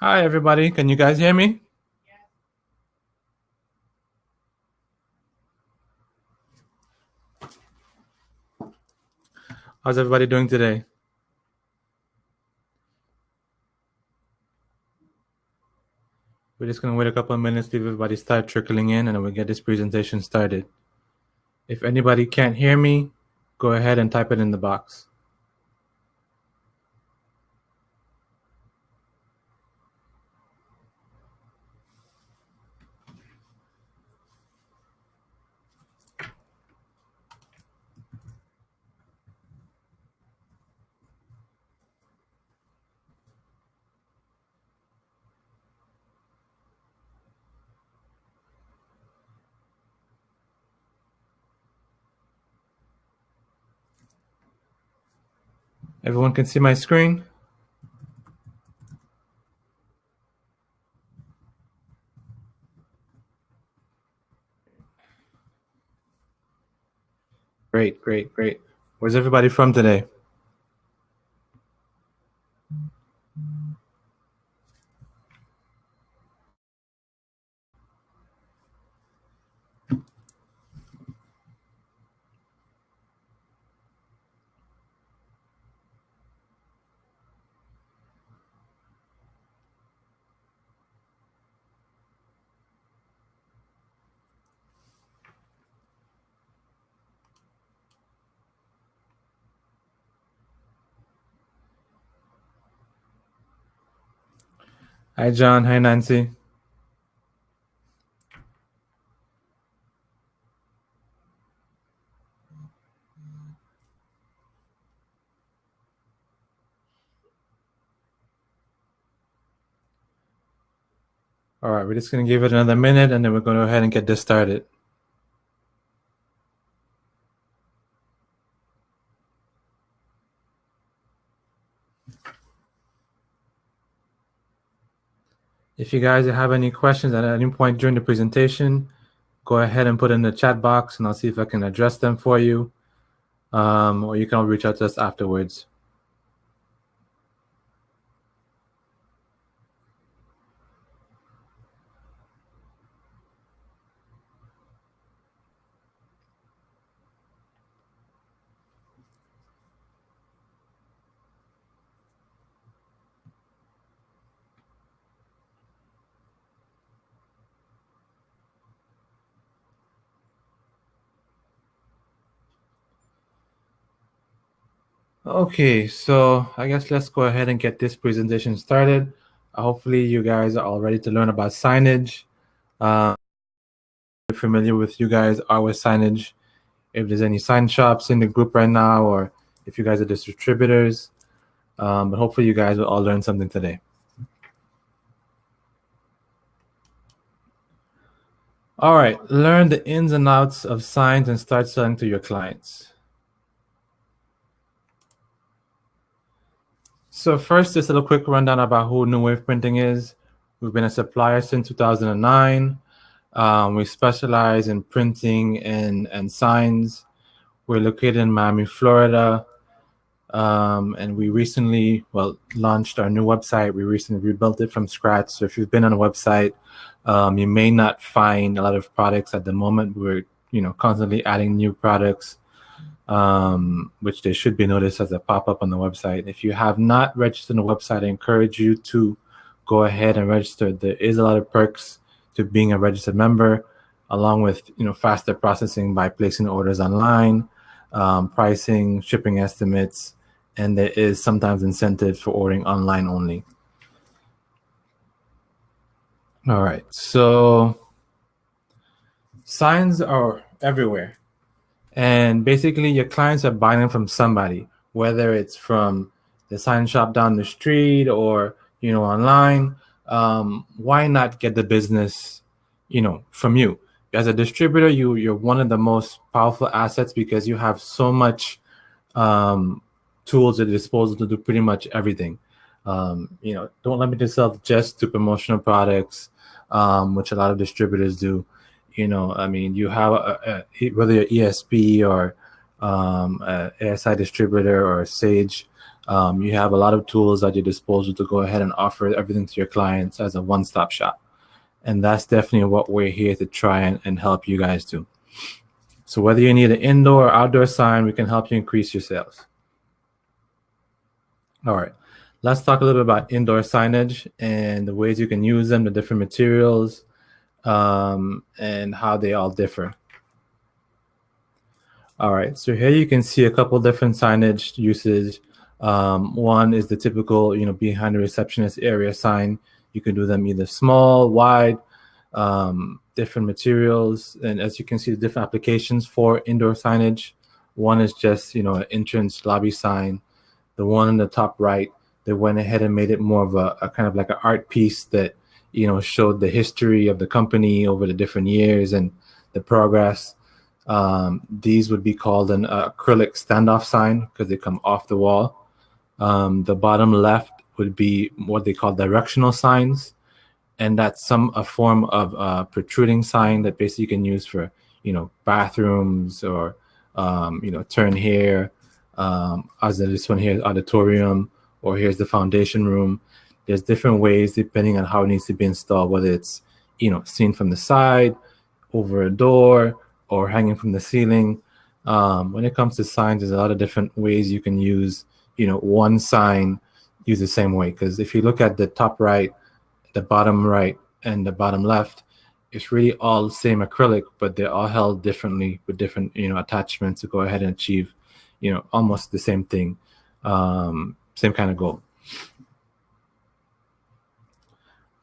Hi, everybody. Can you guys hear me? How's everybody doing today? We're just going to wait a couple of minutes, leave everybody start trickling in, and then we'll get this presentation started. If anybody can't hear me, go ahead and type it in the box. Everyone can see my screen? Great, great, great. Where's everybody from today? Hi, John. Hi, Nancy. All right, we're just going to give it another minute, and then we're going to go ahead and get this started. If you guys have any questions at any point during the presentation, go ahead and put in the chat box, and I'll see if I can address them for you. Or you can reach out to us afterwards. Okay, so I guess let's go ahead and get this presentation started. Hopefully you guys are all ready to learn about signage. Familiar with you guys are with signage. If there's any sign shops in the group right now, or if you guys are distributors, but hopefully you guys will all learn something today. All right, learn the ins and outs of signs and start selling to your clients. So first, just a little quick rundown about who NuWave Printing is. We've been a supplier since 2009. We specialize in printing and signs. We're located in Miami, Florida. And we recently, launched our new website. We recently rebuilt it from scratch. So if you've been on a website, you may not find a lot of products at the moment. We're, constantly adding new products, which they should be noticed as a pop-up on the website. If you have not registered on the website, I encourage you to go ahead and register. There is a lot of perks to being a registered member, along with faster processing by placing orders online, pricing, shipping estimates, and there is sometimes incentives for ordering online only. All right, so signs are everywhere. And basically, your clients are buying them from somebody, whether it's from the sign shop down the street or online. Why not get the business, from you? As a distributor, you're one of the most powerful assets because you have so much tools at your disposal to do pretty much everything. Don't limit yourself just to promotional products, which a lot of distributors do. You have whether you're ESP or ASI distributor or Sage, You have a lot of tools at your disposal to go ahead and offer everything to your clients as a one-stop shop. And that's definitely what we're here to try and help you guys do. So whether you need an indoor or outdoor sign, we can help you increase your sales. All right, let's talk a little bit about indoor signage and the ways you can use them, the different materials, and how they all differ. All right, so here you can see a couple different signage uses. One is the typical, behind the receptionist area sign. You can do them either small, wide, different materials. And as you can see, the different applications for indoor signage. One is just, an entrance lobby sign. The one in the top right, they went ahead and made it more of a kind of like an art piece that, showed the history of the company over the different years and the progress. These would be called an acrylic standoff sign because they come off the wall. The bottom left would be what they call directional signs, and that's a form of protruding sign that basically you can use for bathrooms or turn here, as in this one here, auditorium, or here's the foundation room. There's different ways depending on how it needs to be installed, whether it's seen from the side, over a door, or hanging from the ceiling. When it comes to signs, there's a lot of different ways you can use, one sign used the same way. Because if you look at the top right, the bottom right, and the bottom left, it's really all the same acrylic, but they're all held differently with different, attachments to go ahead and achieve, almost the same thing, same kind of goal.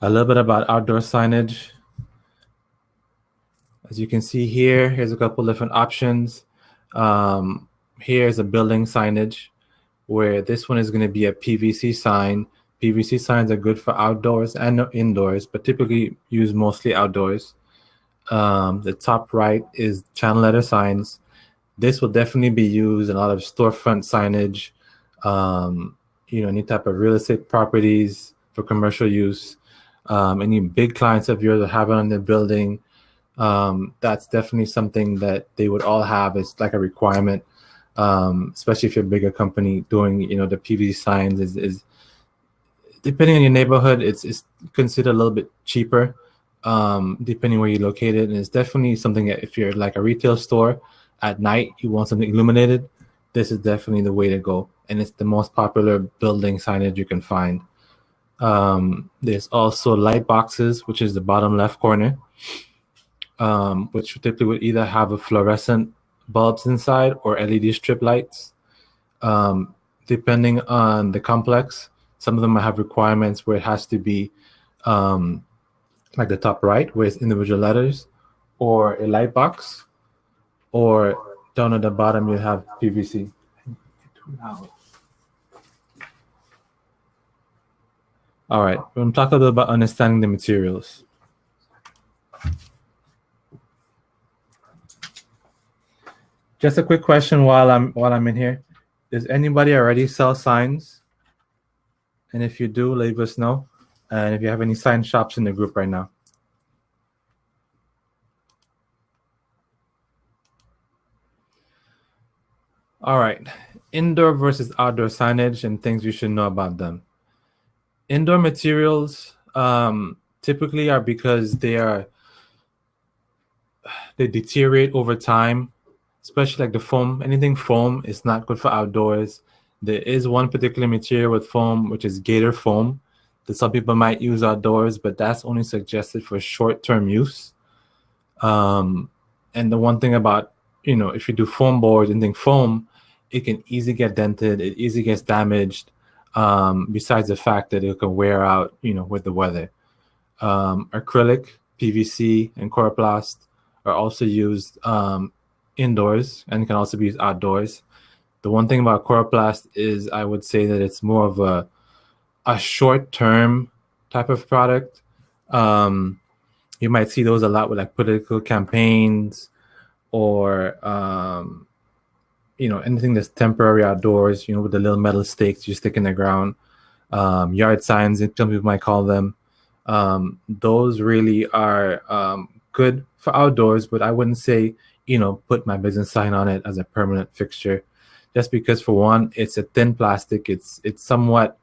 A little bit about outdoor signage. As you can see here, here's a couple different options. Here's a building signage, where this one is going to be a PVC sign. PVC signs are good for outdoors and indoors, but typically used mostly outdoors. The top right is channel letter signs. This will definitely be used in a lot of storefront signage, any type of real estate properties for commercial use. Any big clients of yours that have it on their building, that's definitely something that they would all have. It's like a requirement, especially if you're a bigger company doing, the PVC signs is depending on your neighborhood, it's considered a little bit cheaper, depending where you're located. And it's definitely something that if you're like a retail store at night, you want something illuminated, this is definitely the way to go. And it's the most popular building signage you can find. There's also light boxes, which is the bottom left corner, which typically would either have a fluorescent bulbs inside or LED strip lights. Depending on the complex, some of them have requirements where it has to be like the top right, where it's individual letters, or a light box, or down at the bottom you have PVC. All right, we're going to talk a little about understanding the materials. Just a quick question while I'm in here. Does anybody already sell signs? And if you do, leave us know. And if you have any sign shops in the group right now. All right, indoor versus outdoor signage and things you should know about them. Indoor materials typically are because they deteriorate over time, especially like the foam. Anything foam is not good for outdoors. There is one particular material with foam, which is gator foam, that some people might use outdoors, but that's only suggested for short-term use. And the one thing about, if you do foam boards and think foam, it can easily get dented, it easily gets damaged, besides the fact that it can wear out, with the weather. Acrylic, PVC, and coroplast are also used indoors and can also be used outdoors. The one thing about coroplast is I would say that it's more of a short-term type of product. You might see those a lot with like political campaigns or anything that's temporary outdoors, with the little metal stakes you stick in the ground, yard signs, some people might call them. Those really are good for outdoors, but I wouldn't say, put my business sign on it as a permanent fixture. just because, for one, it's a thin plastic. It's somewhat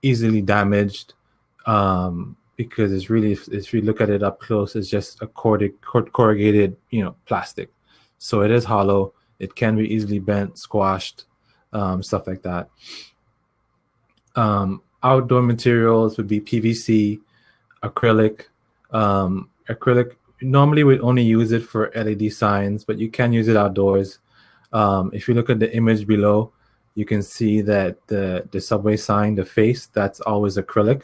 easily damaged, because it's really, if you look at it up close, it's just a corrugated, plastic. So it is hollow. It can be easily bent, squashed, stuff like that. Outdoor materials would be PVC, acrylic. Acrylic, normally we'd only use it for LED signs, but you can use it outdoors. If you look at the image below, you can see that the subway sign, the face, that's always acrylic,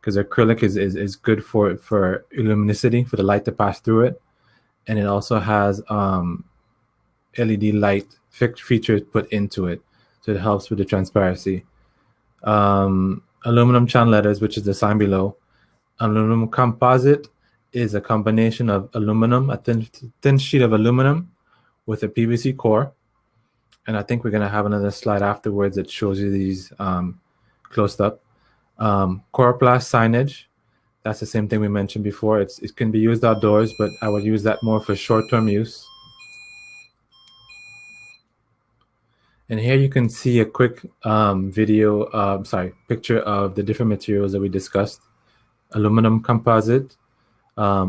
because acrylic is good for luminosity, for the light to pass through it. And it also has LED light features put into it, so it helps with the transparency. Aluminum channel letters, which is the sign below. Aluminum composite is a combination of aluminum, a thin sheet of aluminum with a PVC core. And I think we're going to have another slide afterwards that shows you these closed up. Coroplast signage, that's the same thing we mentioned before. It can be used outdoors, but I would use that more for short-term use. And here you can see a quick picture of the different materials that we discussed. Aluminum composite,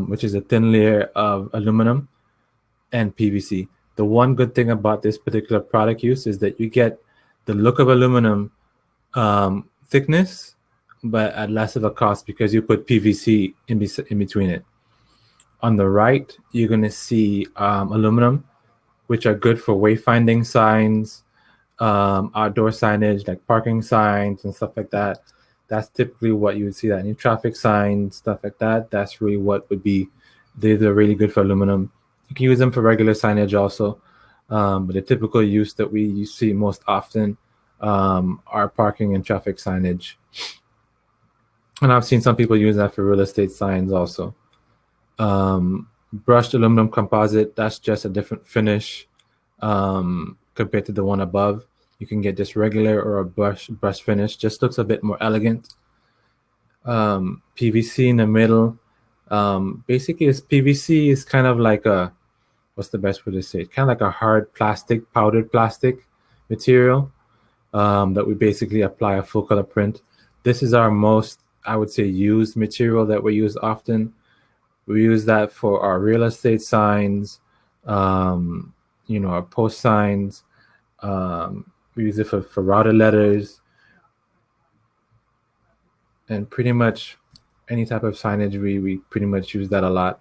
which is a thin layer of aluminum, and PVC. The one good thing about this particular product use is that you get the look of aluminum thickness, but at less of a cost because you put PVC in between it. On the right, you're going to see aluminum, which are good for wayfinding signs, outdoor signage like parking signs and stuff like that. That's typically what you would see, that in traffic signs, stuff like that. That's really what would be, they're really good for aluminum. You can use them for regular signage also, but the typical use that you see most often are parking and traffic signage. And I've seen some people use that for real estate signs also. Brushed aluminum composite, that's just a different finish compared to the one above. You can get just regular or a brush finish, just looks a bit more elegant. PVC in the middle. Basically, PVC is kind of like a, what's the best way to say it? Kind of like a hard plastic, powdered plastic material that we basically apply a full color print. This is our most, I would say, used material that we use often. We use that for our real estate signs, our post signs. We use it for routed letters, and pretty much any type of signage. We pretty much use that a lot.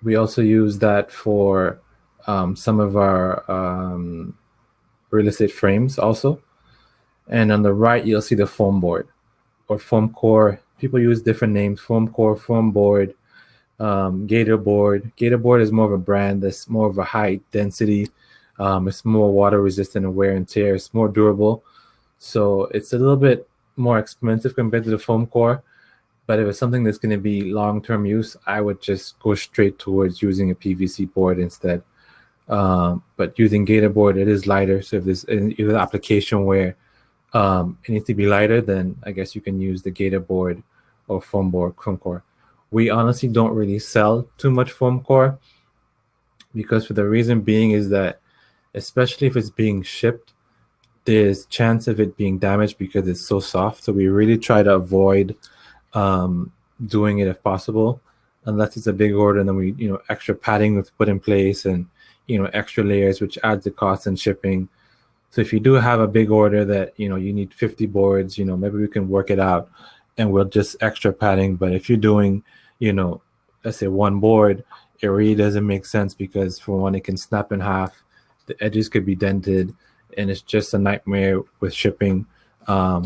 We also use that for some of our real estate frames also. And on the right, you'll see the foam board or foam core. People use different names: foam core, foam board, Gator board. Gator board is more of a brand that's more of a high density. It's more water resistant and wear and tear. It's more durable. So it's a little bit more expensive compared to the foam core. But if it's something that's going to be long-term use, I would just go straight towards using a PVC board instead. But using Gator board, it is lighter. So if there's an application where it needs to be lighter, then I guess you can use the Gator board or foam core. We honestly don't really sell too much foam core, because for the reason being is that, especially if it's being shipped, there's chance of it being damaged because it's so soft. So we really try to avoid doing it if possible, unless it's a big order, and then we, extra padding was put in place, and extra layers, which adds the cost in shipping. So if you do have a big order that you need 50 boards, maybe we can work it out and we'll just extra padding. But if you're doing let's say one board, it really doesn't make sense, because for one, it can snap in half, the edges could be dented, and it's just a nightmare with shipping,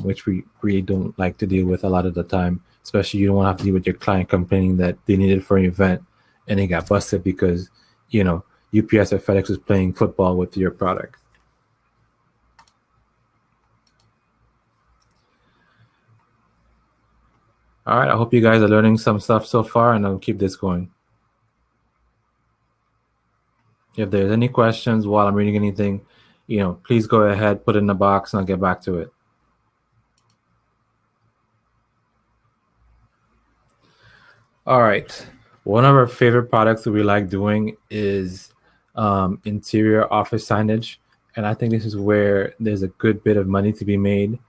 which we really don't like to deal with a lot of the time. Especially, you don't want to have to deal with your client complaining that they need it for an event and they got busted because UPS or FedEx was playing football with your product. All right, I hope you guys are learning some stuff so far, and I'll keep this going. If there's any questions while I'm reading anything, please go ahead, put it in the box, and I'll get back to it. All right. One of our favorite products that we like doing is interior office signage. and I think this is where there's a good bit of money to be made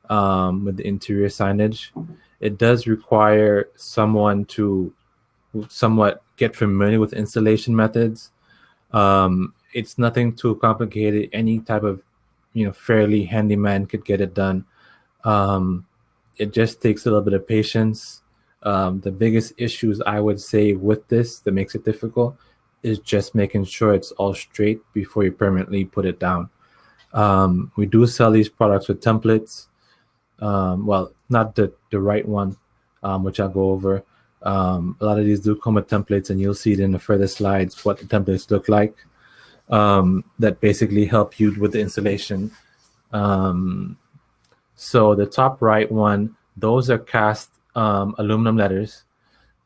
with the interior signage. It does require someone to somewhat get familiar with installation methods. It's nothing too complicated. Any type of, fairly handyman could get it done. It just takes a little bit of patience. The biggest issues I would say with this that makes it difficult is just making sure it's all straight before you permanently put it down. We do sell these products with templates. Well, not the right one, which I'll go over. A lot of these do come with templates, and you'll see it in the further slides what the templates look like, that basically help you with the installation. So the top right one, those are cast aluminum letters.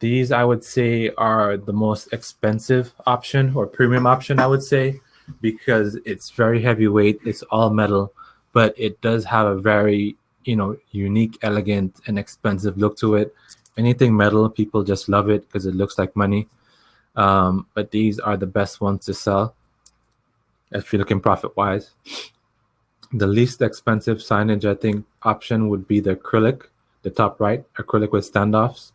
These, I would say, are the most expensive option or premium option, I would say, because it's very heavyweight. It's all metal, but it does have a very, unique, elegant, and expensive look to it. Anything metal, people just love it because it looks like money. But these are the best ones to sell if you're looking profit-wise. The least expensive signage, I think, option would be the acrylic, the top right, acrylic with standoffs.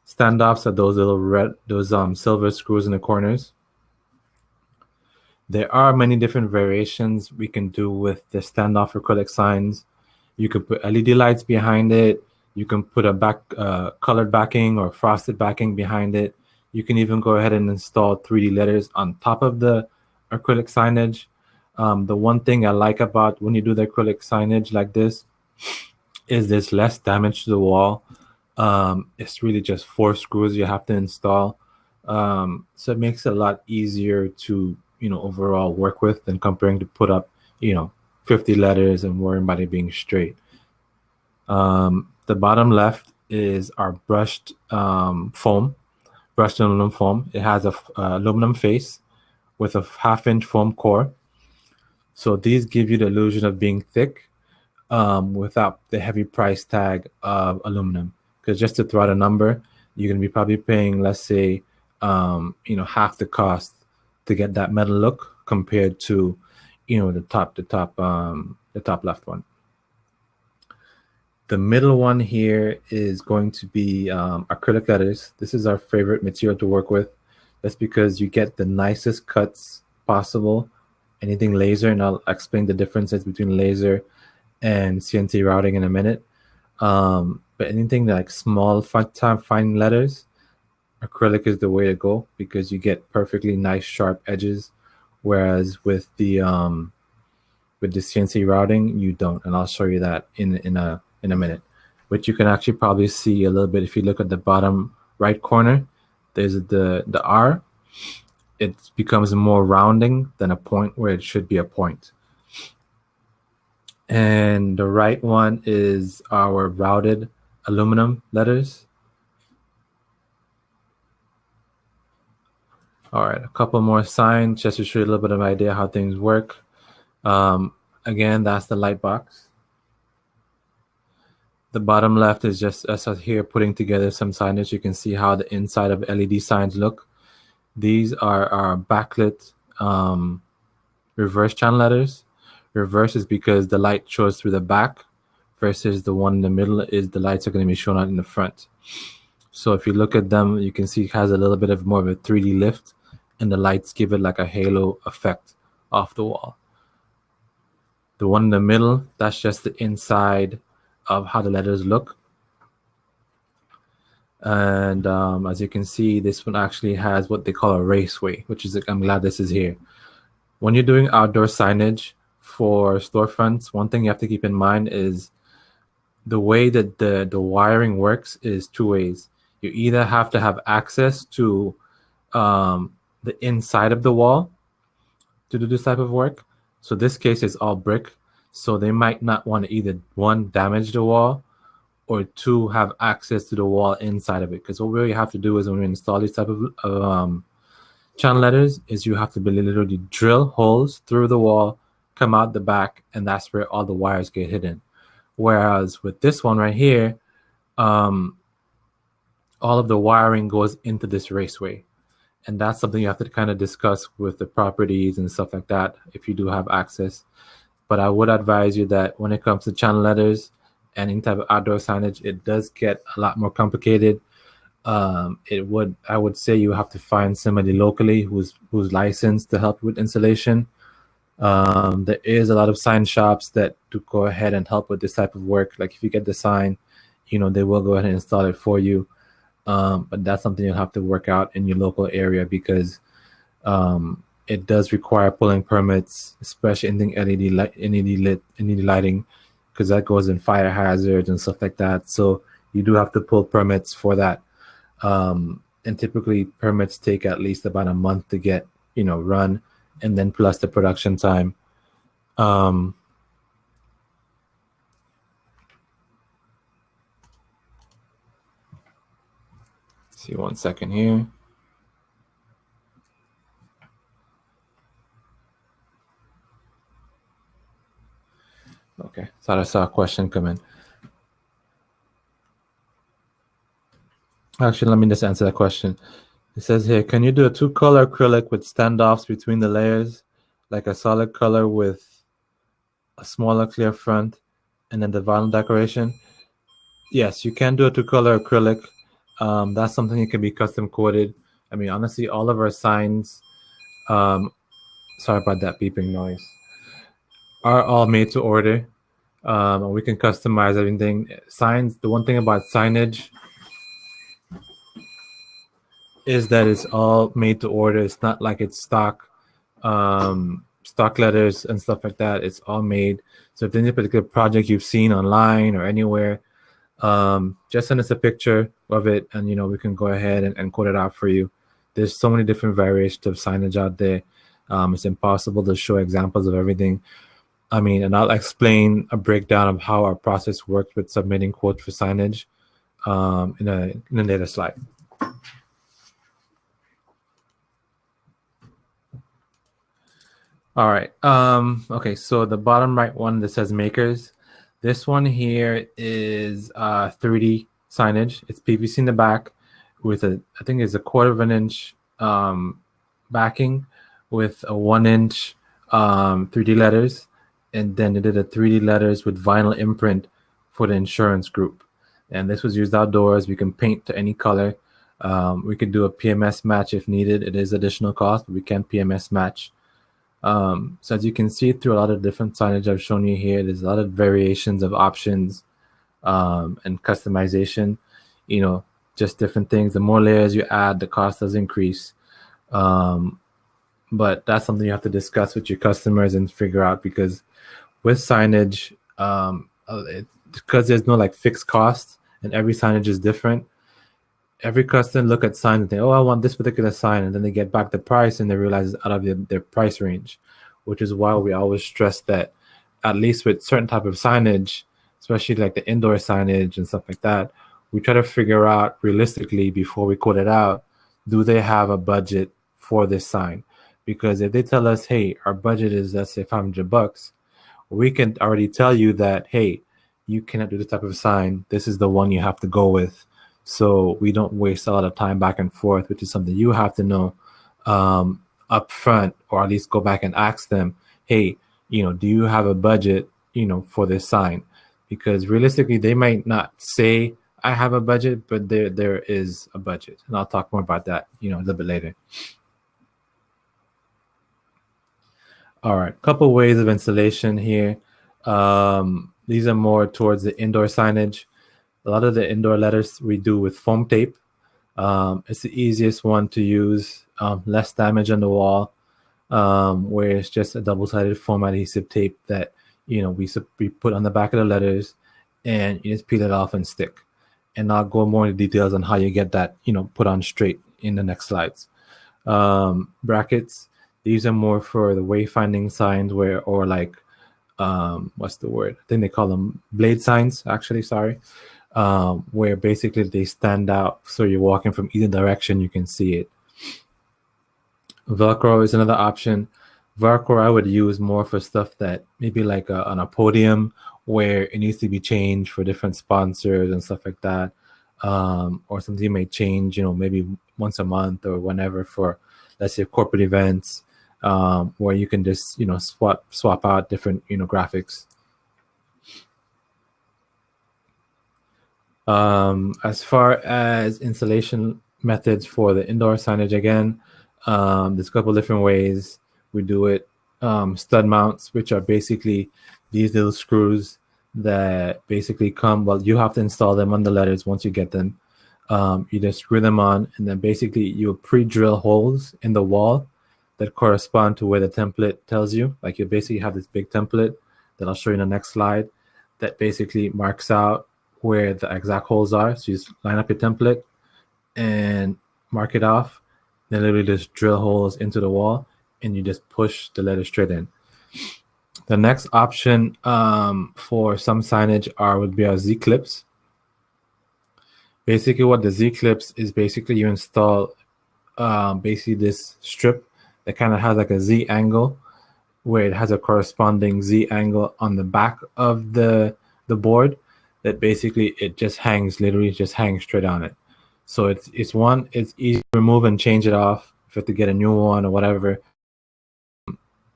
Standoffs are those little silver screws in the corners. There are many different variations we can do with the standoff acrylic signs. You could put LED lights behind it. You can put a colored backing or frosted backing behind it. You can even go ahead and install 3D letters on top of the acrylic signage. The one thing I like about when you do the acrylic signage like this is there's less damage to the wall. It's really just 4 screws you have to install. So it makes it a lot easier to, overall work with than comparing to put up, 50 letters and worrying about it being straight. The bottom left is our brushed brushed aluminum foam. It has a aluminum face with a 1/2-inch foam core. So these give you the illusion of being thick without the heavy price tag of aluminum. Because just to throw out a number, you're going to be probably paying, let's say, half the cost to get that metal look compared to, the top left one. The middle one here is going to be acrylic letters. This is our favorite material to work with. That's because you get the nicest cuts possible. Anything laser, and I'll explain the differences between laser and CNC routing in a minute. But anything like small, fine letters, acrylic is the way to go because you get perfectly nice, sharp edges. Whereas with the CNC routing, you don't, and I'll show you that in a minute. Which you can actually probably see a little bit if you look at the bottom right corner. There's the R. It becomes more rounding than a point where it should be a point. And the right one is our routed aluminum letters. All right, a couple more signs just to show you a little bit of an idea how things work. Again, that's the light box. The bottom left is just us here putting together some signage. You can see how the inside of LED signs look. These are our backlit reverse channel letters. Reverse is because the light shows through the back versus the one in the middle is the lights are going to be shown out in the front. So if you look at them, you can see it has a little bit of more of a 3D lift, and the lights give it like a halo effect off the wall. The one in the middle, that's just the inside of how the letters look. And as you can see, this one actually has what they call a raceway, which is, I'm glad this is here. When you're doing outdoor signage for storefronts, one thing you have to keep in mind is the way that the wiring works is 2 ways. You either have to have access to the inside of the wall to do this type of work. So this case is all brick. So they might not want to either, 1, damage the wall, or 2, have access to the wall inside of it. Because what we really have to do is when we install these type of channel letters is you have to literally drill holes through the wall, come out the back, and that's where all the wires get hidden. Whereas with this one right here, all of the wiring goes into this raceway. And that's something you have to kind of discuss with the properties and stuff like that if you do have access. But I would advise you that when it comes to channel letters and any type of outdoor signage, it does get a lot more complicated. I would say you have to find somebody locally who's licensed to help with installation. There is a lot of sign shops that do go ahead and help with this type of work. Like if you get the sign, they will go ahead and install it for you. But that's something you'll have to work out in your local area because it does require pulling permits, especially anything LED lighting, because that goes in fire hazards and stuff like that. So you do have to pull permits for that. And typically permits take at least about a month to get, run, and then plus the production time. See 1 second here. Okay, thought I saw a question come in. Actually, let me just answer that question. It says here, can you do a 2-color acrylic with standoffs between the layers, like a solid color with a smaller clear front, and then the vinyl decoration? Yes, you can do a 2-color acrylic. That's something that can be custom quoted. I mean, honestly, all of our signs, sorry about that beeping noise, are all made to order. We can customize everything. Signs, the one thing about signage is that it's all made to order. It's not like it's stock letters and stuff like that. It's all made. So if there's any particular project you've seen online or anywhere, just send us a picture of it and we can go ahead and quote it out for you. There's so many different variations of signage out there. It's impossible to show examples of everything. I mean, and I'll explain a breakdown of how our process works with submitting quotes for signage in a later slide. All right. Okay, so the bottom right one that says makers, this one here is 3D signage. It's PVC in the back with I think it's a 1/4 of an inch backing with a 1-inch 3D letters. And then they did a 3D letters with vinyl imprint for the insurance group. And this was used outdoors. We can paint to any color. We could do a PMS match if needed. It is additional cost, but we can PMS match. So as you can see through a lot of different signage I've shown you here, there's a lot of variations of options and customization, just different things. The more layers you add, the cost does increase. But that's something you have to discuss with your customers and figure out, because with signage, because there's no like fixed cost and every signage is different, every customer look at signs and think, oh, I want this particular sign, and then they get back the price and they realize it's out of their price range, which is why we always stress that at least with certain type of signage, especially like the indoor signage and stuff like that, we try to figure out realistically before we quote it out, do they have a budget for this sign? Because if they tell us, hey, our budget is, let's say, $500, we can already tell you that, hey, you cannot do this type of sign. This is the one you have to go with. So we don't waste a lot of time back and forth, which is something you have to know up front, or at least go back and ask them, hey, do you have a budget, for this sign? Because realistically, they might not say I have a budget, but there is a budget. And I'll talk more about that, a little bit later. All right, couple ways of installation here. These are more towards the indoor signage. A lot of the indoor letters we do with foam tape. It's the easiest one to use, less damage on the wall, where it's just a double-sided foam adhesive tape that we put on the back of the letters, and you just peel it off and stick. And I'll go more into details on how you get that put on straight in the next slides. Brackets, these are more for the wayfinding signs, or like what's the word? I think they call them blade signs, actually, sorry. Where basically they stand out, so you're walking from either direction, you can see it. Velcro is another option. Velcro I would use more for stuff that maybe like on a podium where it needs to be changed for different sponsors and stuff like that. Or something you may change, maybe once a month or whenever for, let's say, corporate events, where you can just, swap out different, graphics. As far as installation methods for the indoor signage, again, there's a couple different ways we do it. Stud mounts, which are basically these little screws that basically come, well, you have to install them on the letters once you get them. You just screw them on, and then basically you pre-drill holes in the wall that correspond to where the template tells you. Like, you basically have this big template that I'll show you in the next slide that basically marks out where the exact holes are. So you just line up your template and mark it off, then literally just drill holes into the wall, and you just push the letter straight in. The next option for some signage would be our Z-clips. Basically what the Z-clips is, basically you install basically this strip that kind of has like a Z angle, where it has a corresponding Z angle on the back of the board, that basically it just hangs, literally just hangs straight on it. So it's easy to remove and change it off if you have to get a new one or whatever,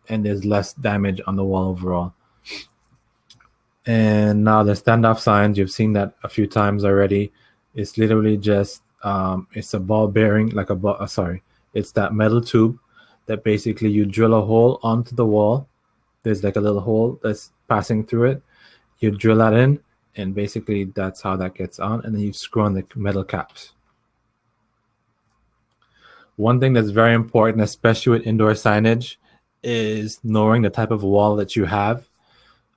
and there's less damage on the wall overall. And now the standoff signs, you've seen that a few times already. It's literally just it's a ball bearing, like a ball. It's that metal tube that basically you drill a hole onto the wall. There's like a little hole that's passing through it. You drill that in, and basically that's how that gets on, and then you screw on the metal caps. One thing that's very important, especially with indoor signage, is knowing the type of wall that you have,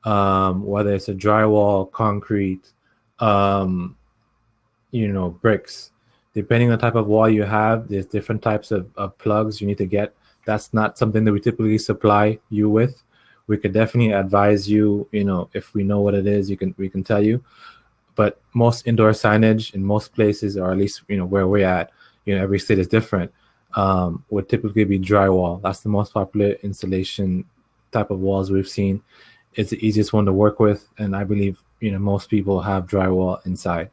whether it's a drywall, concrete, bricks. Depending on the type of wall you have, there's different types of plugs you need to get. That's not something that we typically supply you with. We could definitely advise you, if we know what it is, we can tell you. But most indoor signage in most places, or at least, where we're at, every state is different, would typically be drywall. That's the most popular installation type of walls we've seen. It's the easiest one to work with, and I believe, most people have drywall inside.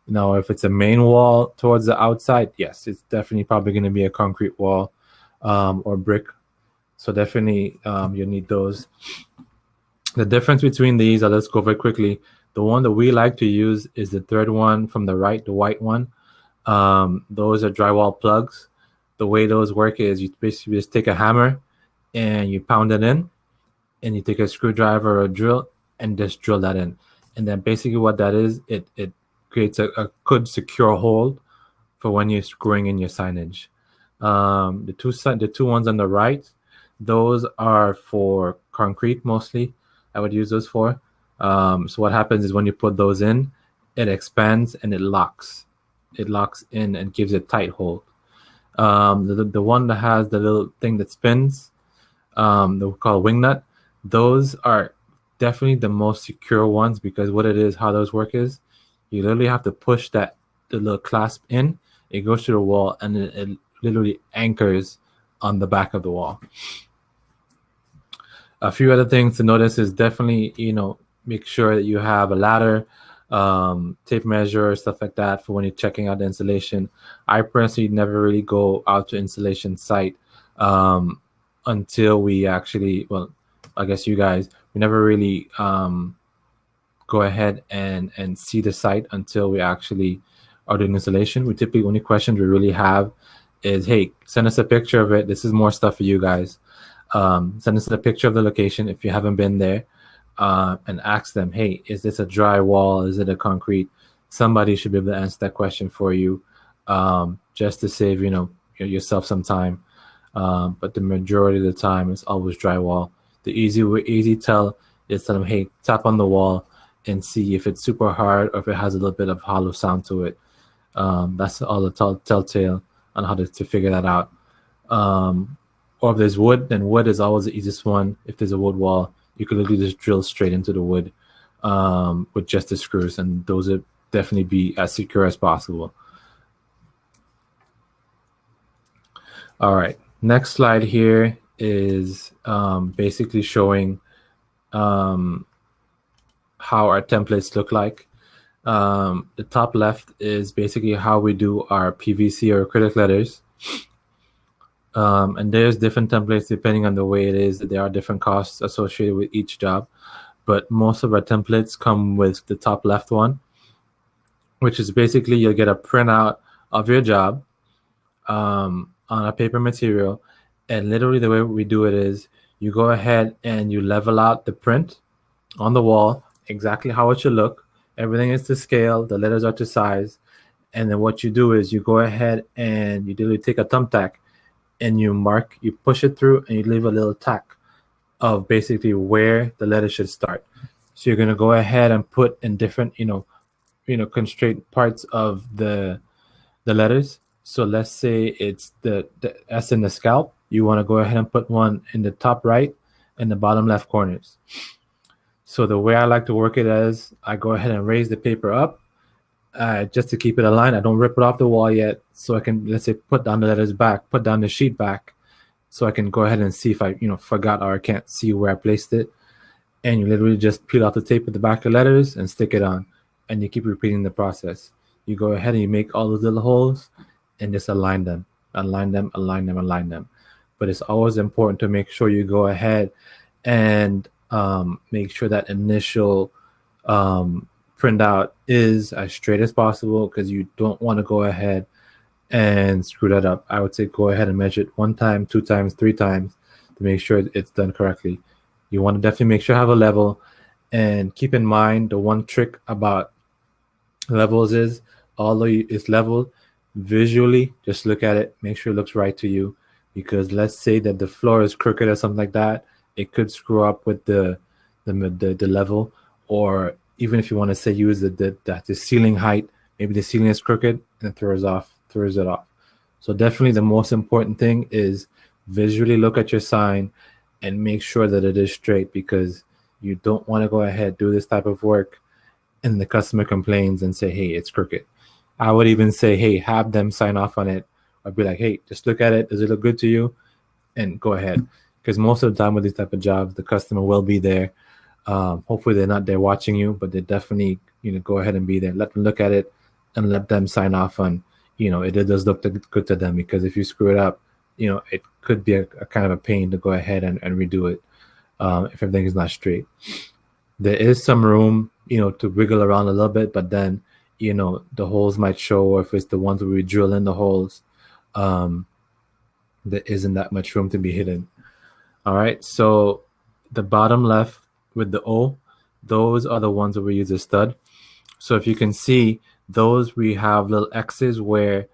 Now, if it's a main wall towards the outside, yes, it's definitely probably going to be a concrete wall or brick. So definitely you need those. The difference between these, let's go very quickly. The one that we like to use is the third one from the right, the white one. Those are drywall plugs. The way those work is you basically just take a hammer and you pound it in, and you take a screwdriver or a drill and just drill that in. And then basically what that is, it creates a good secure hold for when you're screwing in your signage. The two ones on the right, those are for concrete mostly. I would use those for. So what happens is when you put those in, it expands and it locks. It locks in and gives it a tight hold. The one that has the little thing that spins, they're called wing nut. Those are definitely the most secure ones, because what it is, how those work is, you literally have to push the little clasp in. It goes to the wall, and it literally anchors on the back of the wall. A few other things to notice is definitely, make sure that you have a ladder, tape measure, stuff like that for when you're checking out the installation. I personally never really go out to installation site until we actually, well, I guess you guys, we never really go ahead and see the site until we actually are doing installation. We typically, only questions we really have is, hey, send us a picture of it. This is more stuff for you guys. Send us a picture of the location if you haven't been there, and ask them, hey, is this a dry wall? Is it a concrete? Somebody should be able to answer that question for you, just to save yourself some time. But the majority of the time, it's always drywall. The easy tell is tell them, hey, tap on the wall and see if it's super hard or if it has a little bit of hollow sound to it. That's all the telltale on how to figure that out. Or if there's wood, then wood is always the easiest one. If there's a wood wall, you can literally just drill straight into the wood with just the screws, and those would definitely be as secure as possible. All right, next slide here is basically showing how our templates look like. The top left is basically how we do our PVC or acrylic letters. And there's different templates depending on the way it is. There are different costs associated with each job, but most of our templates come with the top left one, which is basically you'll get a printout of your job on a paper material. And literally the way we do it is you go ahead and you level out the print on the wall, exactly how it should look. Everything is to scale, the letters are to size. And then what you do is you go ahead and you literally take a thumbtack and you push it through and you leave a little tack of basically where the letter should start. So you're going to go ahead and put in different, constraint parts of the letters. So let's say it's the S in the scalp. You want to go ahead and put one in the top right and the bottom left corners. So the way I like to work it is I go ahead and raise the paper up just to keep it aligned. I don't rip it off the wall yet. So I can, let's say, put down the letters back, put down the sheet back. So I can go ahead and see if I, forgot or I can't see where I placed it. And you literally just peel off the tape at the back of the letters and stick it on. And you keep repeating the process. You go ahead and you make all those little holes and just align them. Align them, align them, align them. But it's always important to make sure you go ahead and make sure that initial printout is as straight as possible, because you don't want to go ahead and screw that up. I would say go ahead and measure it 1 time, 2 times, 3 times to make sure it's done correctly. You want to definitely make sure you have a level, and keep in mind the one trick about levels is, although it's leveled visually, just look at it, make sure it looks right to you, because let's say that the floor is crooked or something like that, it could screw up with the level. Or even if you want to say use the ceiling height, maybe the ceiling is crooked and it throws it off. So definitely the most important thing is visually look at your sign and make sure that it is straight, because you don't want to go ahead, do this type of work, and the customer complains and say, hey, it's crooked. I would even say, hey, have them sign off on it. I'd be like, hey, just look at it. Does it look good to you? And go ahead. Because most of the time with these type of jobs, the customer will be there. Hopefully they're not there watching you, but they definitely, go ahead and be there. Let them look at it and let them sign off on, it does look good to them. Because if you screw it up, it could be a kind of a pain to go ahead and redo it if everything is not straight. There is some room, to wiggle around a little bit, but then, the holes might show, or if it's the ones where we drill in the holes, there isn't that much room to be hidden. All right, so the bottom left with the O, those are the ones that we use a stud. So if you can see, those we have little X's where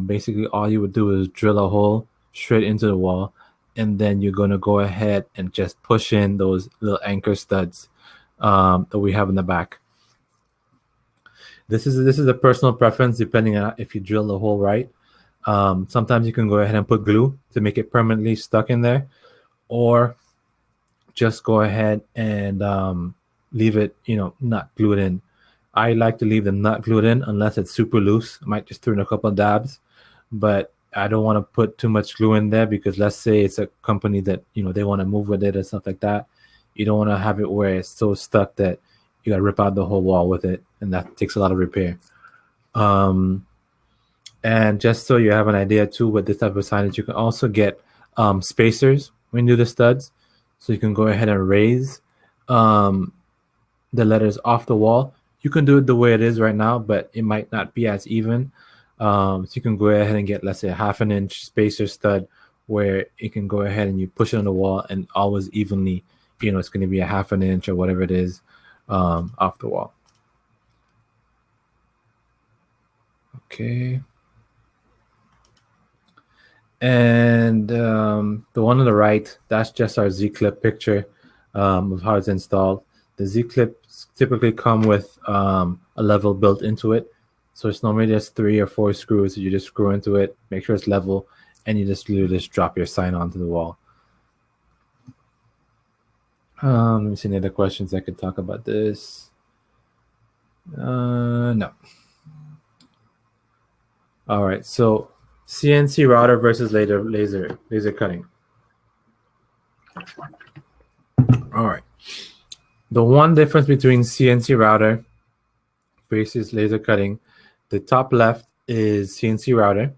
basically all you would do is drill a hole straight into the wall, and then you're going to go ahead and just push in those little anchor studs that we have in the back. This is a personal preference depending on if you drill the hole right. Sometimes you can go ahead and put glue to make it permanently stuck in there, or just go ahead and leave it, not glued in. I like to leave them not glued in unless it's super loose. I might just throw in a couple of dabs, but I don't want to put too much glue in there, because let's say it's a company that, they want to move with it or stuff like that. You don't want to have it where it's so stuck that you got to rip out the whole wall with it, and that takes a lot of repair. And just so you have an idea too, with this type of signage, you can also get spacers when you do the studs. So you can go ahead and raise the letters off the wall. You can do it the way it is right now, but it might not be as even. So you can go ahead and get, let's say, a 1/2 inch spacer stud, where you can go ahead and you push it on the wall and always evenly, it's going to be a 1/2 inch or whatever it is off the wall. Okay. And the one on the right, that's just our Z-clip picture of how it's installed. The Z-clips typically come with a level built into it. So it's normally just 3 or 4 screws. So you just screw into it, make sure it's level, and you just literally just drop your sign onto the wall. Let me see any other questions I could talk about this. No. All right, so CNC router versus laser cutting. All right. The one difference between CNC router basis laser cutting. The top left is CNC router,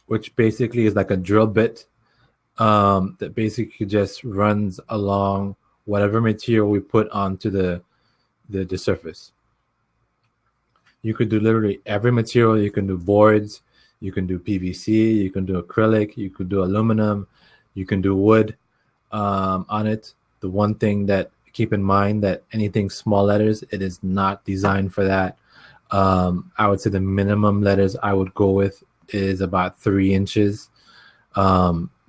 which basically is like a drill bit that basically just runs along whatever material we put onto the surface. You could do literally every material. You can do boards, you can do PVC, you can do acrylic, you could do aluminum, you can do wood on it. The one thing that keep in mind that anything small letters, it is not designed for that. I would say the minimum letters I would go with is about 3 inches.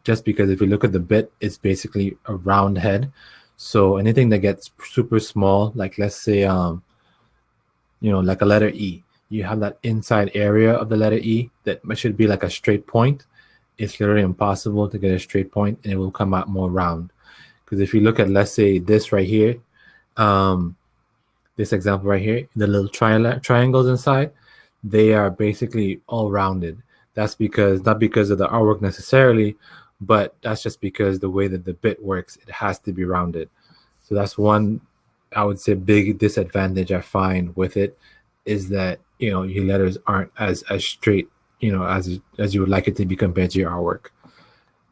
Just because if you look at the bit, it's basically a round head. So anything that gets super small, like let's say, like a letter E, you have that inside area of the letter E that should be like a straight point. It's literally impossible to get a straight point, and it will come out more round. Because if you look at, let's say, this right here, this example right here, the little triangles inside, they are basically all rounded. That's because, not because of the artwork necessarily, but that's just because the way that the bit works, it has to be rounded. So that's one, I would say, big disadvantage I find with it, is that, your letters aren't as straight, as you would like it to be compared to your artwork.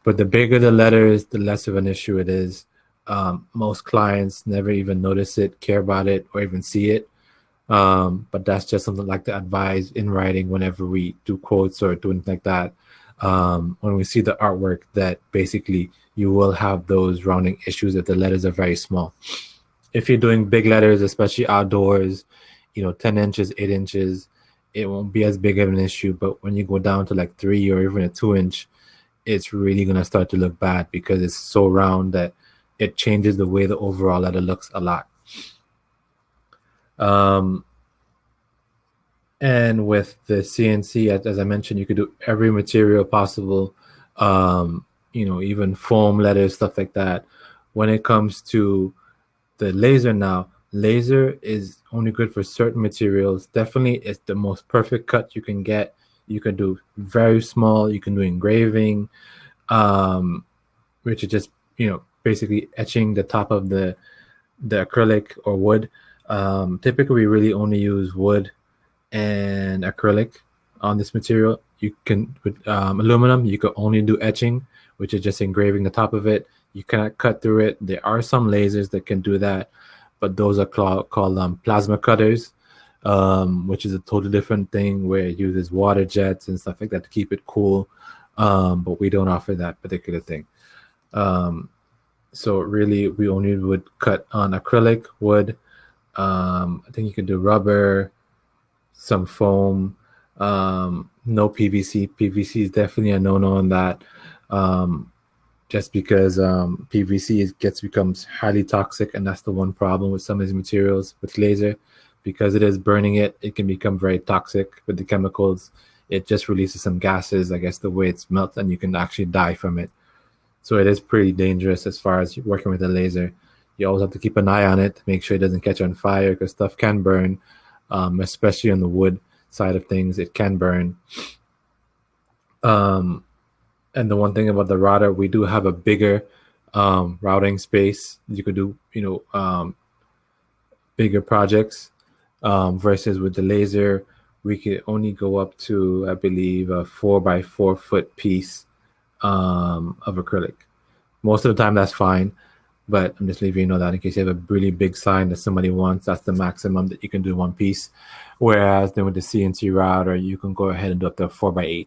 But the bigger the letters, the less of an issue it is. Most clients never even notice it, care about it, or even see it. But that's just something I like to advise in writing whenever we do quotes or do anything like that. When we see the artwork, that basically you will have those rounding issues if the letters are very small. If you're doing big letters, especially outdoors, 10 inches, 8 inches, it won't be as big of an issue. But when you go down to like 3 or even a 2-inch, it's really going to start to look bad because it's so round that it changes the way the overall letter looks a lot. And with the CNC, as I mentioned, you could do every material possible, even foam letters, stuff like that. When it comes to the laser now, laser is only good for certain materials. Definitely, it's the most perfect cut you can get. You can do very small. You can do engraving, which is just, basically etching the top of the acrylic or wood. Typically, we really only use wood and acrylic on this material. You can, with aluminum, you could only do etching, which is just engraving the top of it. You cannot cut through it. There are some lasers that can do that, but those are called plasma cutters, which is a totally different thing, where it uses water jets and stuff like that to keep it cool. But we don't offer that particular thing. So really, we only would cut on acrylic, wood. I think you can do rubber, some foam, no PVC. PVC is definitely a no-no on that. Just because PVC becomes highly toxic, and that's the one problem with some of these materials with laser. Because it is burning it, it can become very toxic with the chemicals. It just releases some gases, I guess, the way it's melted, and you can actually die from it. So it is pretty dangerous as far as working with a laser. You always have to keep an eye on it to make sure it doesn't catch on fire, because stuff can burn, especially on the wood side of things. It can burn. And the one thing about the router, we do have a bigger routing space. You could do, bigger projects versus with the laser, we could only go up to, I believe, a 4x4 foot piece of acrylic. Most of the time, that's fine. But I'm just leaving you know that in case you have a really big sign that somebody wants, that's the maximum that you can do one piece. Whereas then with the CNC router, you can go ahead and do up to 4x8.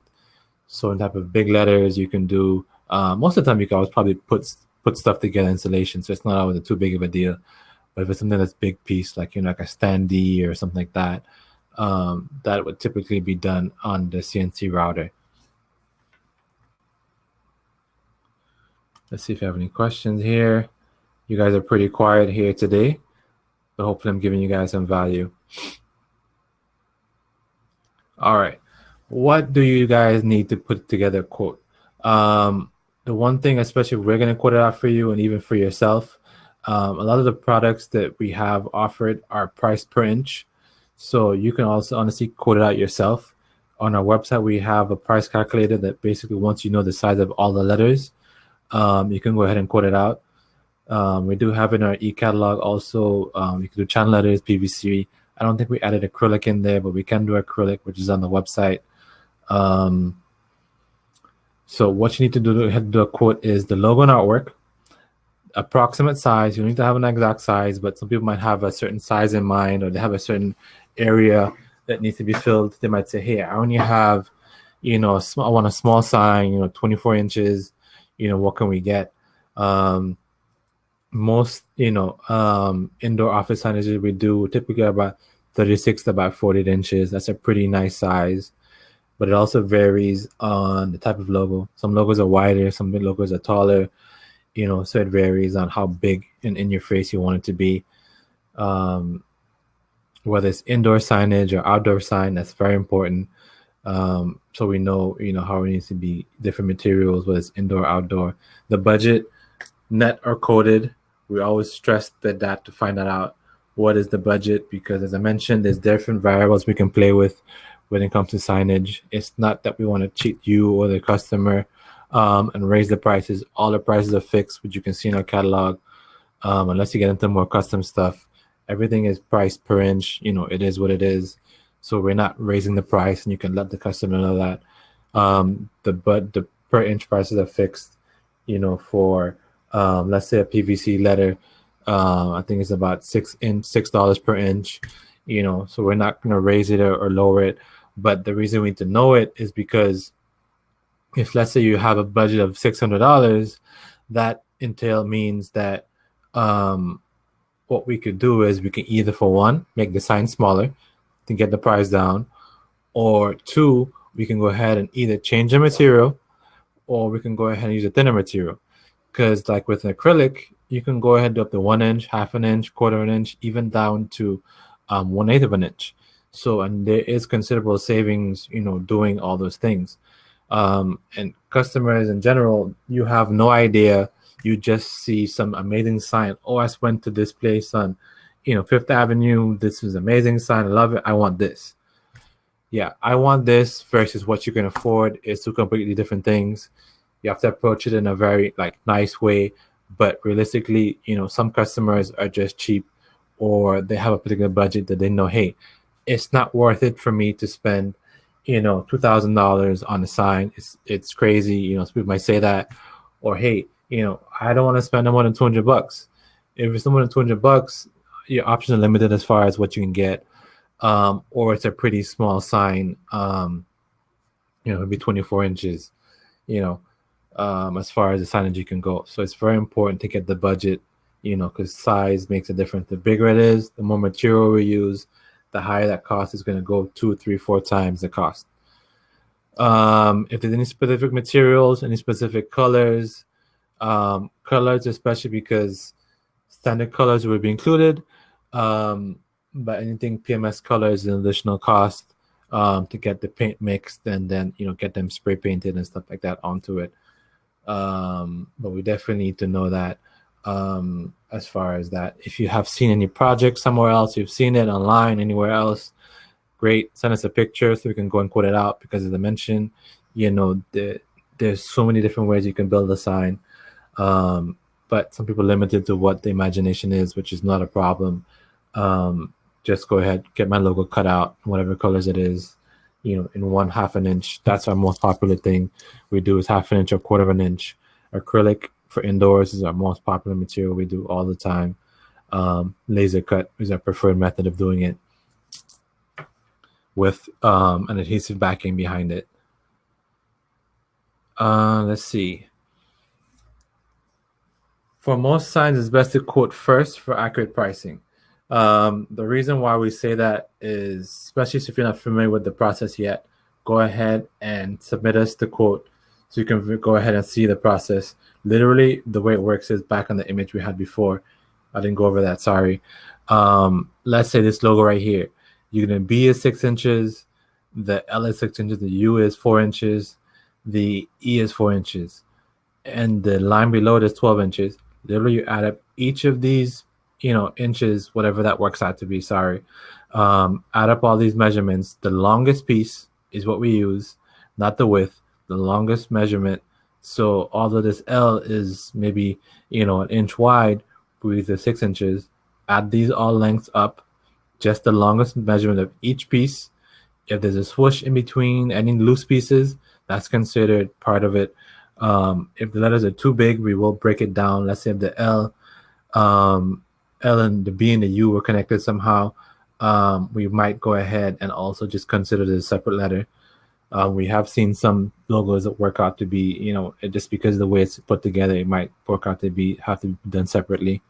So in type of big letters, you can do, most of the time you can always probably put stuff together, installation, so it's not always too big of a deal. But if it's something that's big piece, like, like a standee or something like that, that would typically be done on the CNC router. Let's see if you have any questions here. You guys are pretty quiet here today, but hopefully I'm giving you guys some value. All right. What do you guys need to put together a quote? The one thing, especially if we're going to quote it out for you and even for yourself, a lot of the products that we have offered are priced per inch. So you can also honestly quote it out yourself. On our website, we have a price calculator that basically, once you know the size of all the letters, you can go ahead and quote it out. We do have in our e-catalog also, you can do channel letters, PVC, I don't think we added acrylic in there, but we can do acrylic, which is on the website. So what you need to do to do a quote is the logo and artwork, approximate size. You don't need to have an exact size, but some people might have a certain size in mind, or they have a certain area that needs to be filled. They might say, hey, I only have, I want a small sign, 24 inches, what can we get? Most, indoor office signages we do typically about 36 to about 40 inches. That's a pretty nice size, but it also varies on the type of logo. Some logos are wider, some logos are taller, so it varies on how big and in your face you want it to be. Whether it's indoor signage or outdoor sign, that's very important. So we know, how it needs to be, different materials, whether it's indoor, outdoor. The budget, net or coded, we always stress that to find that out. What is the budget? Because as I mentioned, there's different variables we can play with when it comes to signage. It's not that we want to cheat you or the customer and raise the prices. All the prices are fixed, which you can see in our catalog. Unless you get into more custom stuff, everything is priced per inch. It is what it is. So we're not raising the price, and you can let the customer know that. The per inch prices are fixed. For let's say a PVC letter, I think it's about $6 per inch. So we're not going to raise it or lower it. But the reason we need to know it is because if, let's say, you have a budget of $600, that means that what we could do is we can either, for one, make the sign smaller to get the price down, or two, we can go ahead and either change the material, or we can go ahead and use a thinner material. Because like with an acrylic, you can go ahead and do up to 1 inch, half an inch, quarter of an inch, even down to 1/8 of an inch. So, and there is considerable savings, doing all those things. And customers in general, you have no idea. You just see some amazing sign. Oh, I went to this place on, Fifth Avenue. This is amazing sign. I love it. I want this. Yeah, I want this versus what you can afford is two completely different things. You have to approach it in a very nice way, but realistically, some customers are just cheap, or they have a particular budget that they know, hey, it's not worth it for me to spend, $2,000 on a sign. It's crazy. Some people might say that, or hey, I don't want to spend more than $200. If it's more than $200, your options are limited as far as what you can get, or it's a pretty small sign. It'd be 24 inches. As far as the signage you can go. So it's very important to get the budget, because size makes a difference. The bigger it is, the more material we use, the higher that cost is going to go, 2, 3, 4 times the cost. If there's any specific materials, any specific colors, especially because standard colors will be included, but anything PMS colors is an additional cost to get the paint mixed and then, get them spray painted and stuff like that onto it. But we definitely need to know that as far as that. If you have seen any projects somewhere else, you've seen it online, anywhere else, great. Send us a picture so we can go and quote it out, because as I mentioned, there's so many different ways you can build a sign. But some people are limited to what the imagination is, which is not a problem. Just go ahead, get my logo cut out, whatever colors it is, in 1/2 an inch. That's our most popular thing we do, is 1/2 an inch or 1/4 of an inch. Acrylic for indoors is our most popular material we do all the time. Laser cut is our preferred method of doing it, with an adhesive backing behind it. Let's see. For most signs, it's best to quote first for accurate pricing. The reason why we say that is, especially if you're not familiar with the process yet, go ahead and submit us the quote so you can go ahead and see the process. Literally, the way it works is back on the image we had before. I didn't go over that, sorry. Let's say this logo right here. You're going to B is 6 inches, the L is 6 inches, the U is 4 inches, the E is 4 inches, and the line below it is 12 inches. Literally, you add up each of these, inches, whatever that works out to be, sorry. Add up all these measurements. The longest piece is what we use, not the width, the longest measurement. So although this L is maybe, an inch wide, we use the 6 inches. Add these all lengths up, just the longest measurement of each piece. If there's a swoosh in between any loose pieces, that's considered part of it. If the letters are too big, we will break it down. Let's say if the L and the B and the U were connected somehow, we might go ahead and also just consider it a separate letter. We have seen some logos that work out to be, just because of the way it's put together, it might work out to have to be done separately.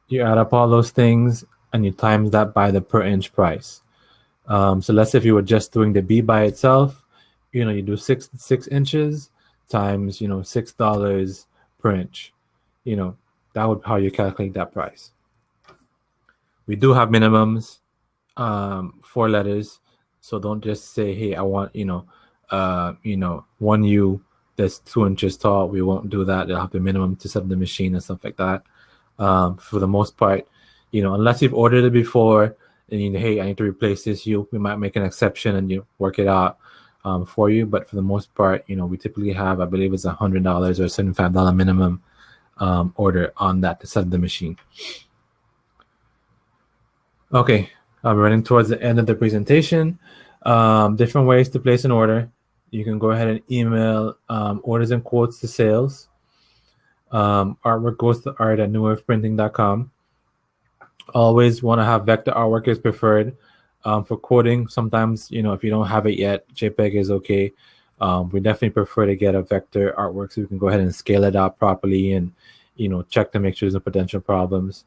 You add up all those things and you times that by the per inch price. So let's say if you were just doing the B by itself, you do six inches times, $6 per inch. That would be how you calculate that price. We do have minimums, 4 letters. So don't just say, hey, I want, 1U that's 2 inches tall. We won't do that. They'll have the minimum to set up the machine and stuff like that. For the most part, unless you've ordered it before and hey, I need to replace this U, we might make an exception and work it out for you. But for the most part, we typically have, I believe it's $100 or $75 minimum order on that to set up the machine. Okay, I'm running towards the end of the presentation. Different ways to place an order. You can go ahead and email orders and quotes to sales. Artwork goes to art@newwaveprinting.com. Always want to have vector artwork is preferred. For quoting, sometimes, if you don't have it yet, JPEG is okay. We definitely prefer to get a vector artwork so we can go ahead and scale it out properly and, check to make sure there's no potential problems.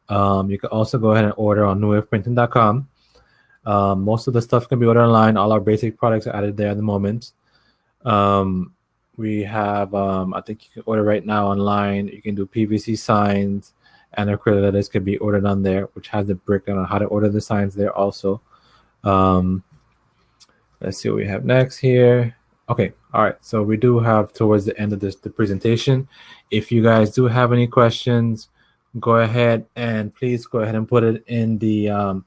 You can also go ahead and order on newwaveprinting.com. Most of the stuff can be ordered online. All our basic products are added there at the moment. We have, I think you can order right now online. You can do PVC signs and acrylic letters can be ordered on there, which has the breakdown on how to order the signs there also. Let's see what we have next here. Okay, all right. So we do have towards the end of the presentation. If you guys do have any questions, go ahead and please go ahead and put it in the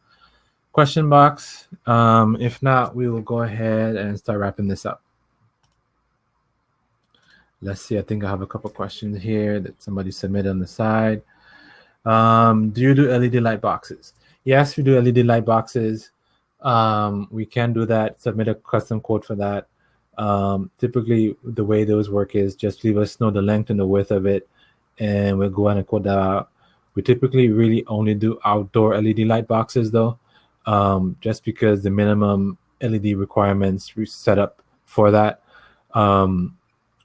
question box. If not, we will go ahead and start wrapping this up. Let's see. I think I have a couple questions here that somebody submitted on the side. Do you do LED light boxes? Yes, we do LED light boxes. We can do that. Submit a custom quote for that. Typically, the way those work is just leave us know the length and the width of it, and we'll go ahead and quote that out. We typically really only do outdoor LED light boxes, though, just because the minimum LED requirements we set up for that.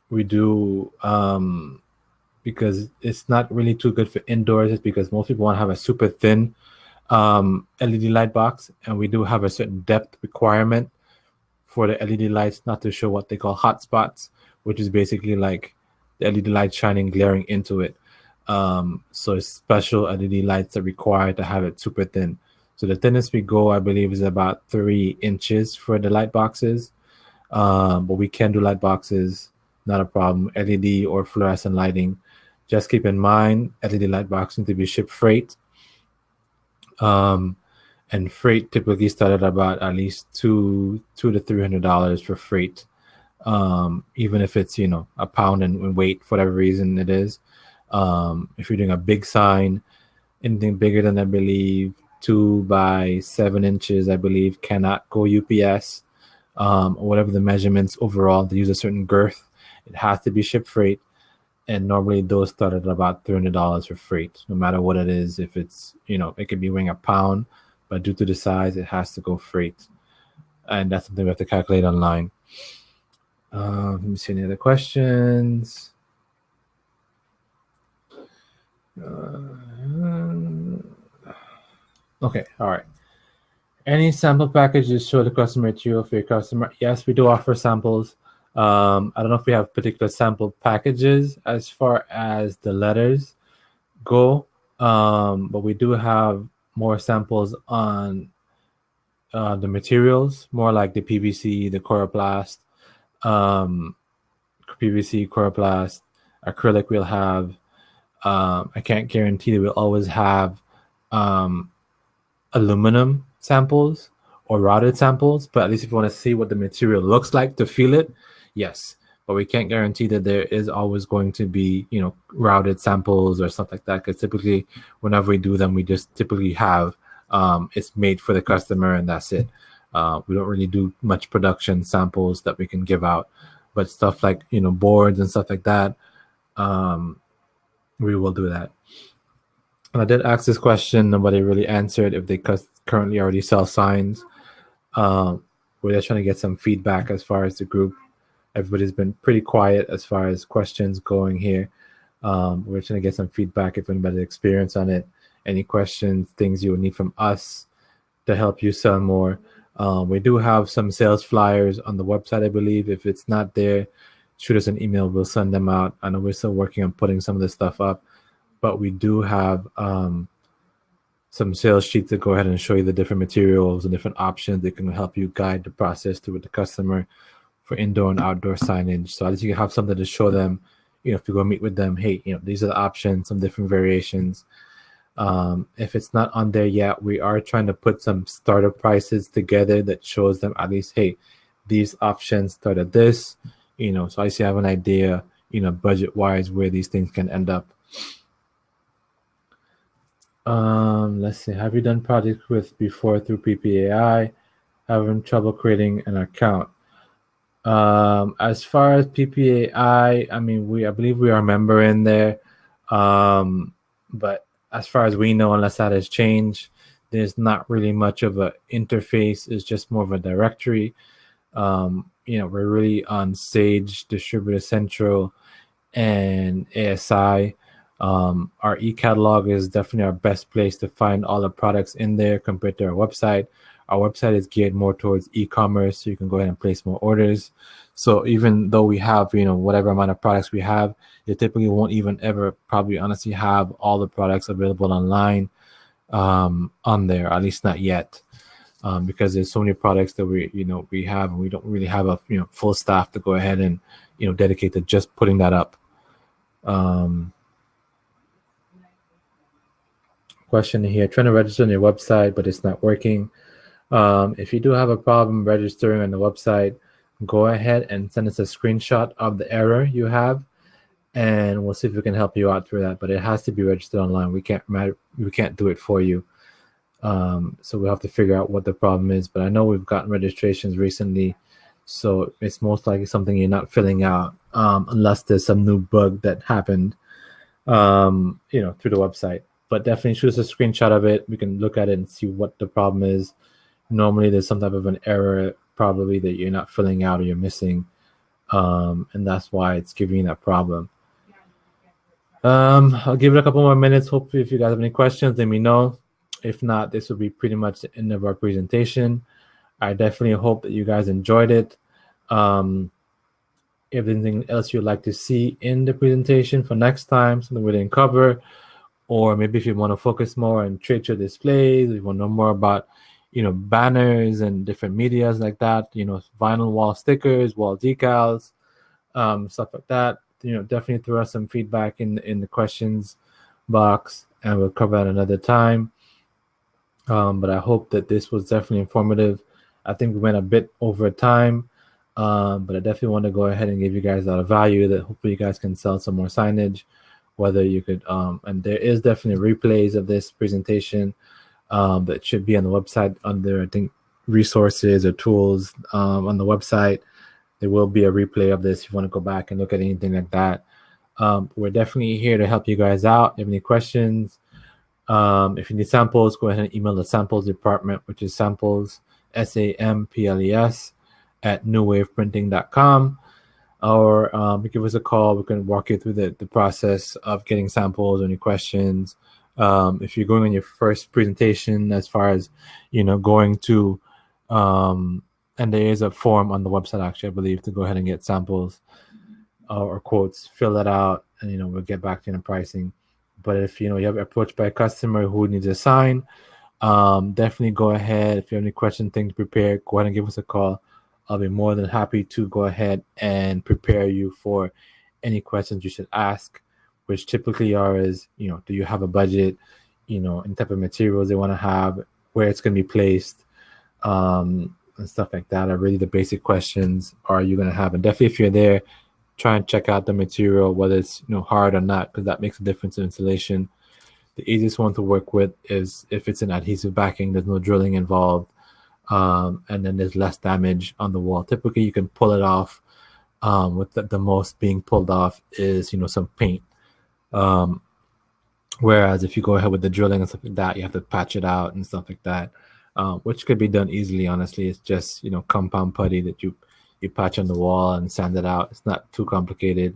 We do because it's not really too good for indoors. It's because most people want to have a super thin LED light box, and we do have a certain depth requirement for the LED lights not to show what they call hot spots, which is basically like the LED light shining glaring into it. So it's special LED lights are required to have it super thin. So the thinnest we go, I believe, is about 3 inches for the light boxes. But we can do light boxes, not a problem. LED or fluorescent lighting. Just keep in mind, LED light boxes need to be shipped freight. And freight typically started about at least $200 to $300 for freight. Even if it's, a pound in weight, for whatever reason it is. If you're doing a big sign, anything bigger than, I believe, 2 by 7 inches, I believe, cannot go UPS. Or whatever the measurements overall, they use a certain girth. It has to be shipped freight. And normally those start at about $300 for freight, no matter what it is. If it's, it could be weighing a pound, but due to the size, it has to go freight. And that's something we have to calculate online. Let me see any other questions. Okay, all right. Any sample packages show the customer material for your customer? Yes, we do offer samples. I don't know if we have particular sample packages as far as the letters go, but we do have more samples on the materials, more like the PVC, the coroplast, PVC, coroplast, acrylic we'll have. I can't guarantee that we'll always have aluminum samples or routed samples, but at least if you want to see what the material looks like to feel it, yes. But we can't guarantee that there is always going to be, routed samples or stuff like that, because typically whenever we do them, we just typically have It's made for the customer and that's it. We don't really do much production samples that we can give out, but stuff like, boards and stuff like that, we will do that. And I did ask this question, nobody really answered if they currently already sell signs. We're just trying to get some feedback as far as the group. Everybody's been pretty quiet as far as questions going here. We're trying to get some feedback if anybody's experience on it, any questions, things you would need from us to help you sell more. We do have some sales flyers on the website, I believe. If it's not there, shoot us an email. We'll send them out. I know we're still working on putting some of this stuff up, but we do have some sales sheets to go ahead and show you the different materials and different options that can help you guide the process through with the customer for indoor and outdoor signage. So at least you can have something to show them, if you go meet with them, hey, these are the options, some different variations. If it's not on there yet, we are trying to put some starter prices together that shows them at least, hey, these options start at this, so I see I have an idea, budget wise, where these things can end up. Let's see, have you done projects before through PPAI? Having trouble creating an account. As far as PPAI, I believe we are a member in there. But as far as we know, unless that has changed, there's not really much of an interface. It's just more of a directory. We're really on Sage, Distributor Central, and ASI. Our e-catalog is definitely our best place to find all the products in there compared to our website. Our website is geared more towards e-commerce, so you can go ahead and place more orders. So even though we have, whatever amount of products we have, it typically won't even ever probably honestly have all the products available online on there, at least not yet, because there's so many products that we have, and we don't really have a full staff to go ahead and dedicate to just putting that up. Question here, trying to register on your website, but it's not working. If you do have a problem registering on the website, go ahead and send us a screenshot of the error you have, and we'll see if we can help you out through that. But it has to be registered online. We can't do it for you. So we'll have to figure out what the problem is. But I know we've gotten registrations recently, so it's most likely something you're not filling out, unless there's some new bug that happened, through the website. But definitely shoot us a screenshot of it. We can look at it and see what the problem is. Normally there's some type of an error probably that you're not filling out or you're missing, and that's why it's giving you that problem. I'll give it a couple more minutes. Hopefully if you guys have any questions, let me know. If not, this will be pretty much the end of our presentation. I definitely hope that you guys enjoyed it. If anything else you'd like to see in the presentation for next time, something we didn't cover, or maybe if you want to focus more on trade show displays, if you want to know more about banners and different medias like that, vinyl wall stickers, wall decals, stuff like that, definitely throw us some feedback in the questions box, and we'll cover that another time. But I hope that this was definitely informative. I think we went a bit over time, but I definitely want to go ahead and give you guys a lot of value that hopefully you guys can sell some more signage, whether you could, and there is definitely replays of this presentation that should be on the website under, I think, resources or tools on the website. There will be a replay of this if you want to go back and look at anything like that. We're definitely here to help you guys out. If you have any questions, if you need samples, go ahead and email the samples department, which is samples, SAMPLES, at NuWavePrinting.com. Or give us a call. We can walk you through the process of getting samples or any questions. If you're going on your first presentation, as far as going to, and there is a form on the website actually, I believe, to go ahead and get samples or quotes. Fill that out, and we'll get back to you on pricing. But if you have approached by a customer who needs a sign, definitely go ahead. If you have any questions, things prepared, go ahead and give us a call. I'll be more than happy to go ahead and prepare you for any questions you should ask, which typically are do you have a budget, and type of materials they want to have, where it's going to be placed, and stuff like that are really the basic questions are you going to have. And definitely if you're there, try and check out the material, whether it's hard or not, because that makes a difference in installation. The easiest one to work with is if it's an adhesive backing, there's no drilling involved, and then there's less damage on the wall. Typically, you can pull it off. With the most being pulled off is, some paint. Whereas if you go ahead with the drilling and stuff like that, you have to patch it out and stuff like that, which could be done easily. Honestly, it's just compound putty that you patch on the wall and sand it out. It's not too complicated.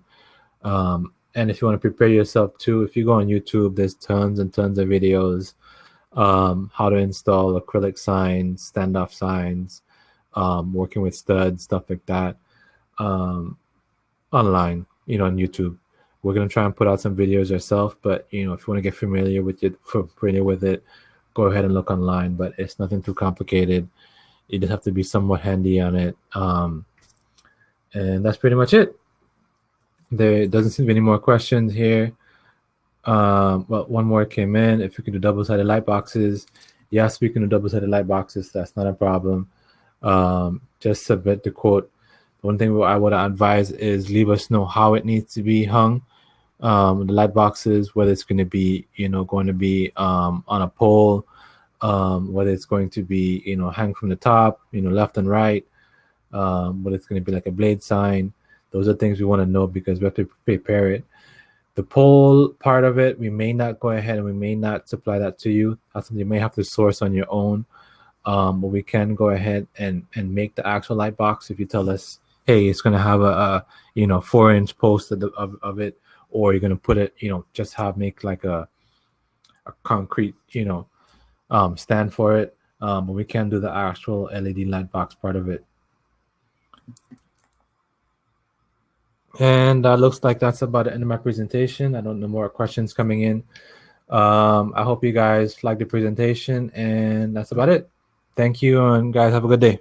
And if you want to prepare yourself too, if you go on YouTube, there's tons and tons of videos how to install acrylic signs, standoff signs, working with studs, stuff like that, online, on YouTube. We're gonna try and put out some videos ourselves, but if you want to get familiar with it, go ahead and look online. But it's nothing too complicated. You just have to be somewhat handy on it, and that's pretty much it. There doesn't seem to be any more questions here. Well, one more came in. If you can do double-sided light boxes, yes, we can do double-sided light boxes. That's not a problem. Just submit the quote. The one thing I would advise is leave us know how it needs to be hung. The light boxes, whether it's going to be, going to be on a pole, whether it's going to be, hang from the top, left and right, whether it's going to be like a blade sign. Those are things we want to know because we have to prepare it. The pole part of it, we may not go ahead and we may not supply that to you. That's something you may have to source on your own. But we can go ahead and make the actual light box if you tell us, hey, it's going to have a 4-inch post of it, or you're going to put it, just make like a concrete, stand for it. But we can do the actual LED light box part of it. And looks like that's about the end of my presentation. I don't know more questions coming in. I hope you guys like the presentation, and that's about it. Thank you, and guys, have a good day.